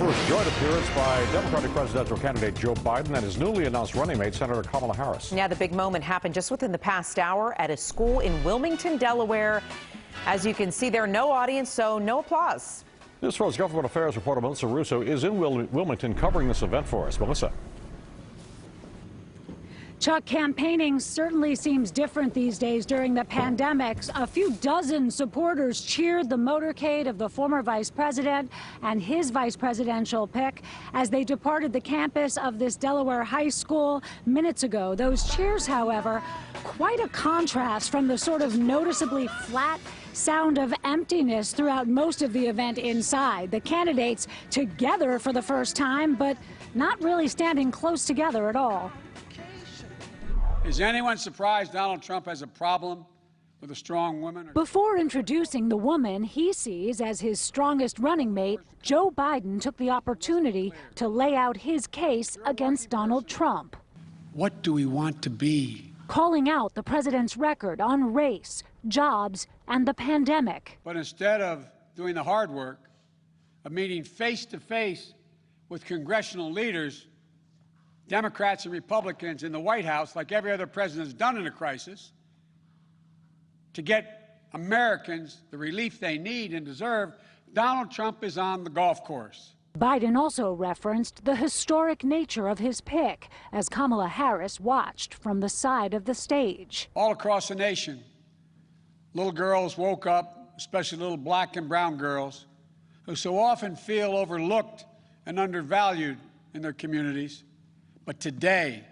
first joint appearance by Democratic presidential candidate Joe Biden and his newly announced running mate, Senator Kamala Harris. Yeah, the big moment happened just within the past hour at a school in Wilmington, Delaware. As you can see there, no audience, so no applause. This News government affairs reporter Melissa Russo is in Wilmington covering this event for us. Melissa. Chuck, campaigning certainly seems different these days during the pandemic. A few dozen supporters cheered the motorcade of the former vice president and his vice presidential pick as they departed the campus of this Delaware high school minutes ago. Those cheers, however, quite a contrast from the sort of noticeably flat sound of emptiness throughout most of the event inside. The candidates together for the first time, but not really standing close together at all. Is anyone surprised Donald Trump has a problem with a strong woman? Before introducing the woman he sees as his strongest running mate, Joe Biden took the opportunity to lay out his case against Donald Trump. What do we want to be? Calling out the president's record on race, jobs, and the pandemic. But instead of doing the hard work of meeting face to face with congressional leaders, Democrats and Republicans in the White House, like every other president has done in a crisis, to get Americans the relief they need and deserve, Donald Trump is on the golf course. Biden also referenced the historic nature of his pick as Kamala Harris watched from the side of the stage. All across the nation, little girls woke up, especially little black and brown girls, who so often feel overlooked and undervalued in their communities. But today,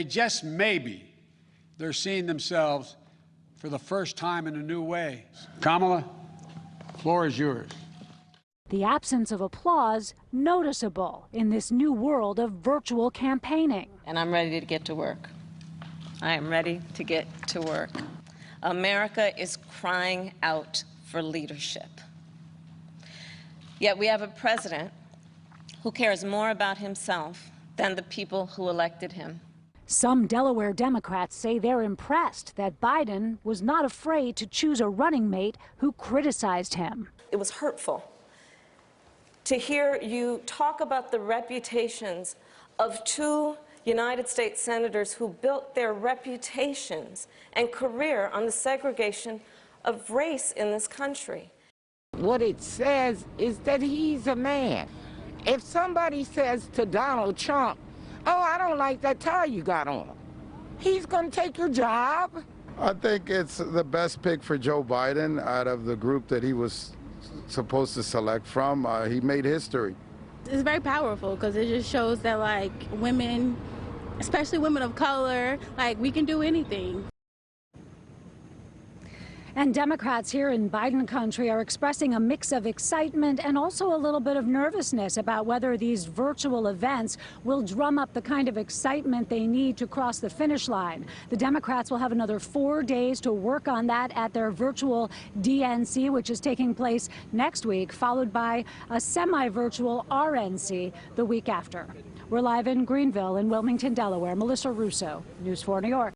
just maybe, they're seeing themselves for the first time in a new way. Kamala, the floor is yours. The absence of applause noticeable in this new world of virtual campaigning. And I'm ready to get to work. I am ready to get to work. America is crying out for leadership. Yet we have a president who cares more about himself than the people who elected him. Some Delaware Democrats say they're impressed that Biden was not afraid to choose a running mate who criticized him. It was hurtful to hear you talk about the reputations of two United States senators who built their reputations and career on the segregation of race in this country. What it says is that he's a man. If somebody says to Donald Trump, "Oh, I don't like that tie you got on," he's going to take your job. I think it's the best pick for Joe Biden out of the group that he was supposed to select from. He made history. It's very powerful because it just shows that, like, women, especially women of color, like, we can do anything. And Democrats here in Biden country are expressing a mix of excitement and also a little bit of nervousness about whether these virtual events will drum up the kind of excitement they need to cross the finish line. The Democrats will have another 4 days to work on that at their virtual DNC, which is taking place next week, followed by a semi-virtual RNC the week after. We're live in Greenville in Wilmington, Delaware. Melissa Russo, News 4 New York.